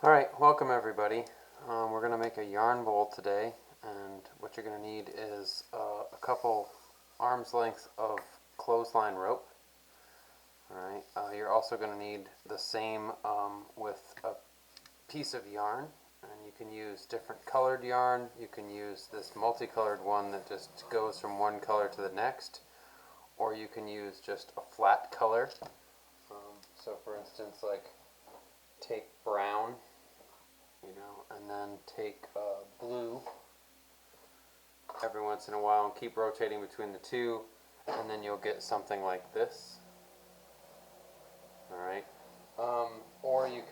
Alright, welcome everybody. We're going to make a yarn bowl today, and what you're going to need is a couple arm's length of clothesline rope. Alright, you're also going to need the same with a piece of yarn, and you can use different colored yarn. You can use this multicolored one that just goes from one color to the next, or you can use just a flat color. So for instance, like take brown, and then take blue every once in a while and keep rotating between the two, and then you'll get something like this. Alright, or you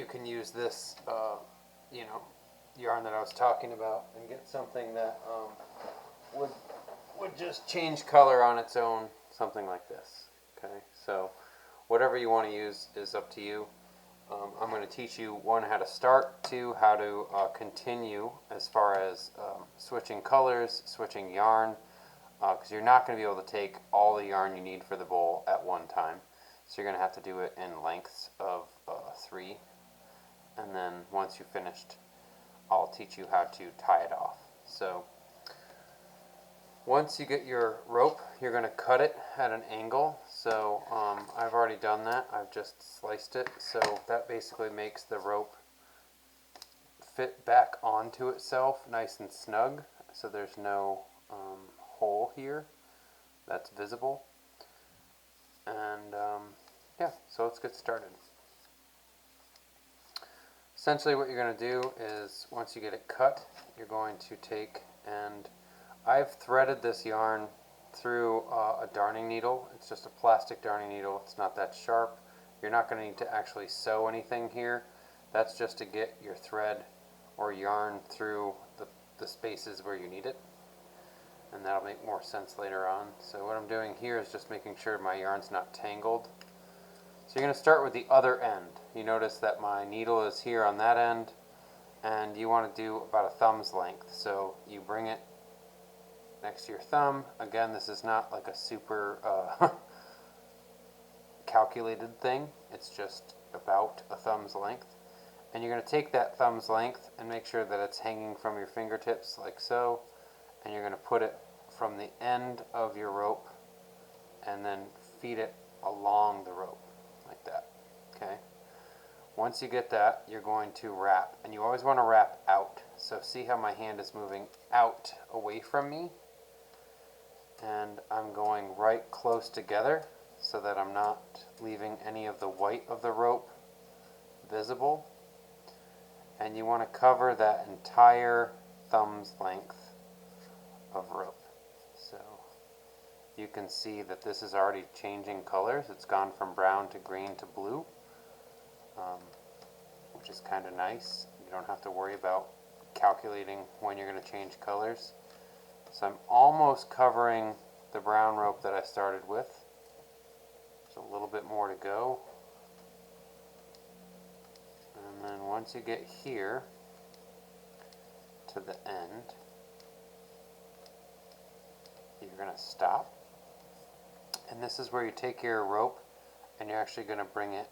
can use this yarn that I was talking about and get something that would just change color on its own, something like this. Okay, so whatever you want to use is up to you. I'm going to teach you, one, how to start, two, how to continue as far as switching colors, switching yarn, because you're not going to be able to take all the yarn you need for the bowl at one time. So you're going to have to do it in lengths of 3, and then once you've finished, I'll teach you how to tie it off. So once you get your rope, you're going to cut it at an angle. So I've already done that. I've just sliced it. So that basically makes the rope fit back onto itself nice and snug. So there's no hole here that's visible. And yeah, so let's get started. Essentially what you're going to do is, once you get it cut, you're going to take, and I've threaded this yarn through a darning needle. It's just a plastic darning needle. It's not that sharp. You're not going to need to actually sew anything here. That's just to get your thread or yarn through the spaces where you need it. And that'll make more sense later on. So what I'm doing here is just making sure my yarn's not tangled. So you're going to start with the other end. You notice that my needle is here on that end, and you want to do about a thumb's length. So you bring it next to your thumb. Again, this is not like a super calculated thing. It's just about a thumb's length. And you're going to take that thumb's length and make sure that it's hanging from your fingertips like so. And you're going to put it from the end of your rope and then feed it along the rope like that. Okay? Once you get that, you're going to wrap. And you always want to wrap out. So see how my hand is moving out away from me? And I'm going right close together so that I'm not leaving any of the white of the rope visible. And you want to cover that entire thumb's length of rope. So you can see that this is already changing colors. It's gone from brown to green to blue, which is kind of nice. You don't have to worry about calculating when you're going to change colors. So I'm almost covering the brown rope that I started with. There's a little bit more to go. And then once you get here to the end, you're going to stop. And this is where you take your rope and you're actually going to bring it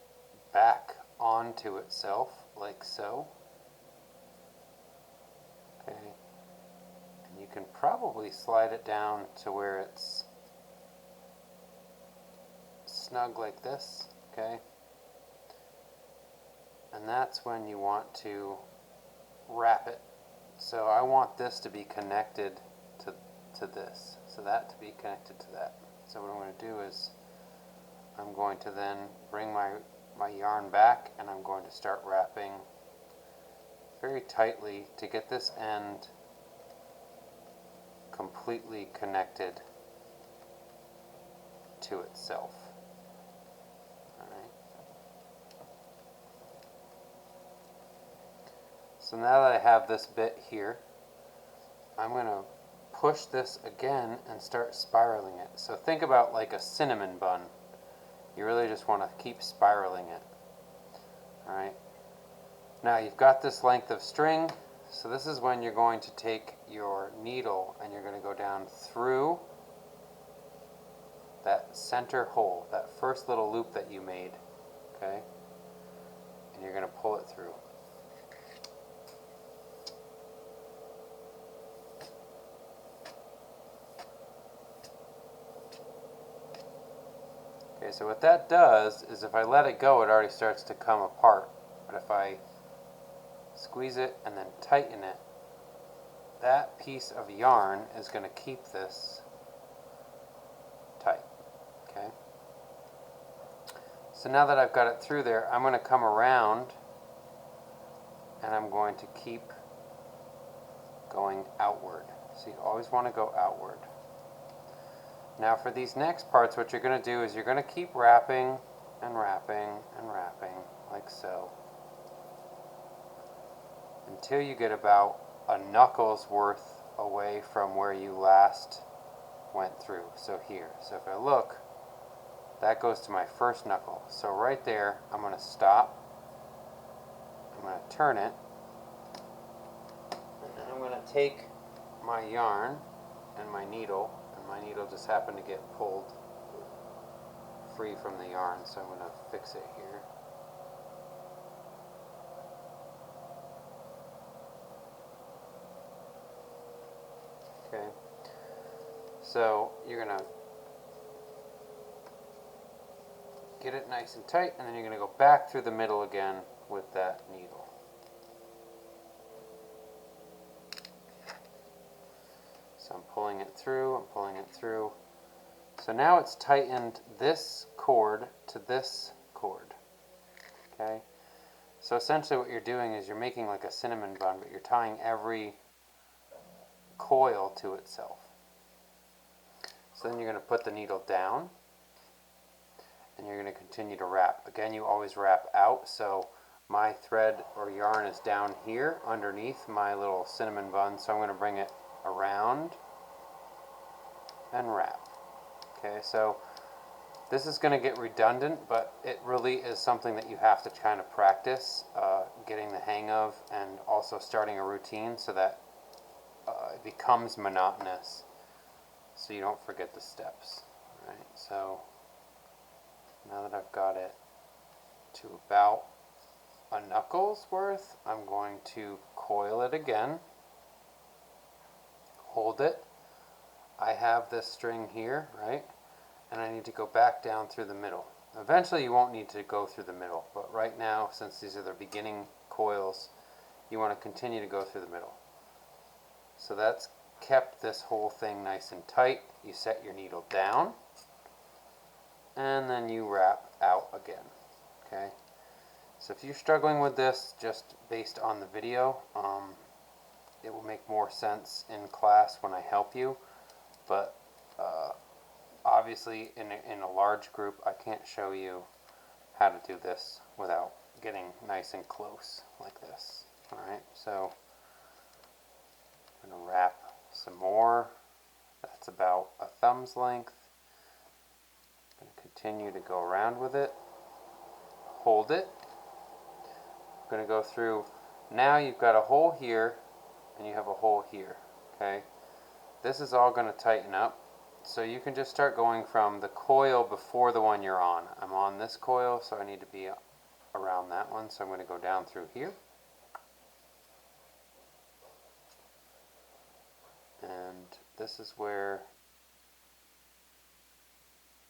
back onto itself like so. Okay. You can probably slide it down to where it's snug like this, okay? And that's when you want to wrap it. So I want this to be connected to this, so that to be connected to that. So what I'm going to do is I'm going to then bring my yarn back, and I'm going to start wrapping very tightly to get this end completely connected to itself. Alright. So now that I have this bit here, I'm going to push this again and start spiraling it. So think about like a cinnamon bun. You really just want to keep spiraling it. Alright. Now you've got this length of string. So this is when you're going to take your needle and you're going to go down through that center hole, that first little loop that you made, okay? And you're going to pull it it through. Okay, so what that does is if I let it go, it already starts to come apart. But if I squeeze it and then tighten it, that piece of yarn is going to keep this tight. Okay. So now that I've got it through there, I'm going to come around and I'm going to keep going outward. So you always want to go outward. Now for these next parts, what you're going to do is you're going to keep wrapping and wrapping and wrapping like so until you get about a knuckle's worth away from where you last went through. So here. So if I look, that goes to my first knuckle. So right there, I'm going to stop. I'm going to turn it. And then I'm going to take my yarn and my needle. And my needle just happened to get pulled free from the yarn. So I'm going to fix it here. Okay. So you're going to get it nice and tight, and then you're going to go back through the middle again with that needle. So I'm pulling it through, I'm pulling it through. So now it's tightened this cord to this cord. Okay? So essentially what you're doing is you're making like a cinnamon bun, but you're tying every coil to itself. So then you're going to put the needle down, and you're going to continue to wrap. Again, you always wrap out, so my thread or yarn is down here underneath my little cinnamon bun, so I'm going to bring it around and wrap. Okay, so this is going to get redundant, but it really is something that you have to kind of practice getting the hang of, and also starting a routine so that it becomes monotonous, so you don't forget the steps. All right, so now that I've got it to about a knuckle's worth, I'm going to coil it again, hold it. I have this string here, right? And I need to go back down through the middle. Eventually you won't need to go through the middle, but right now, since these are the beginning coils, you want to continue to go through the middle. So that's kept this whole thing nice and tight. You set your needle down, and then you wrap out again. Okay? So if you're struggling with this just based on the video, it will make more sense in class when I help you, but obviously in a large group I can't show you how to do this without getting nice and close like this. Alright, so I'm going to wrap some more. That's about a thumb's length. I'm going to continue to go around with it, hold it. I'm going to go through. Now you've got a hole here and you have a hole here. Okay, this is all going to tighten up, so you can just start going from the coil before the one you're on. I'm on this coil, so I need to be around that one, so I'm going to go down through here. And this is where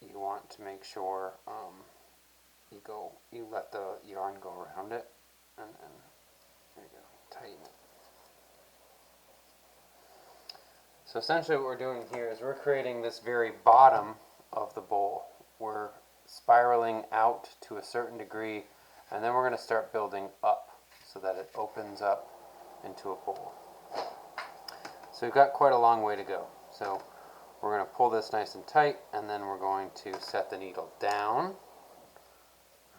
you want to make sure you let the yarn go around it, and then there you go, tighten it. So essentially what we're doing here is we're creating this very bottom of the bowl. We're spiraling out to a certain degree, and then we're going to start building up so that it opens up into a bowl. So we've got quite a long way to go. So we're going to pull this nice and tight, and then we're going to set the needle down.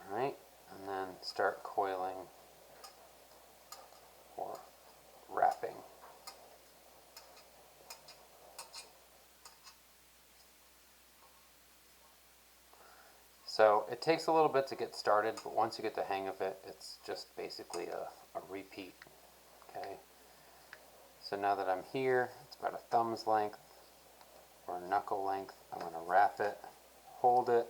Alright, and then start coiling or wrapping. So it takes a little bit to get started, but once you get the hang of it, it's just basically a repeat. Okay. So now that I'm here, it's about a thumb's length or a knuckle length. I'm going to wrap it, hold it,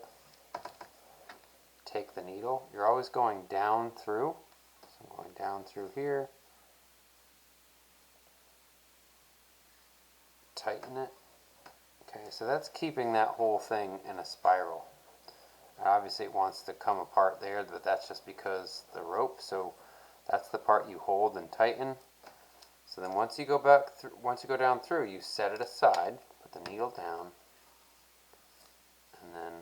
take the needle. You're always going down through. So I'm going down through here, tighten it. Okay, so that's keeping that whole thing in a spiral. Obviously it wants to come apart there, but that's just because the rope, so that's the part you hold and tighten. So then once you go down through, you set it aside, put the needle down, and then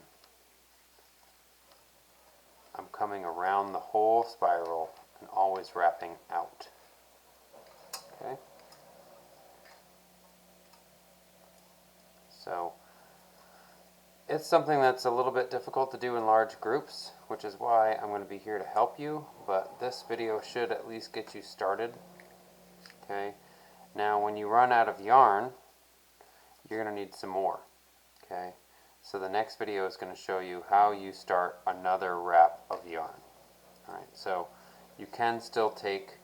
I'm coming around the whole spiral and always wrapping out. Okay? So it's something that's a little bit difficult to do in large groups, which is why I'm going to be here to help you, but this video should at least get you started. Okay? Now when you run out of yarn, you're going to need some more. Okay? So the next video is going to show you how you start another wrap of yarn. Alright, so you can still take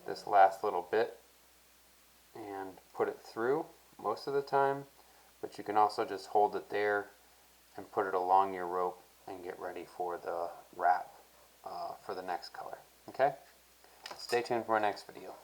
this last little bit and put it through most of the time, but you can also just hold it there and put it along your rope and get ready for the wrap for the next color. Okay? Stay tuned for our next video.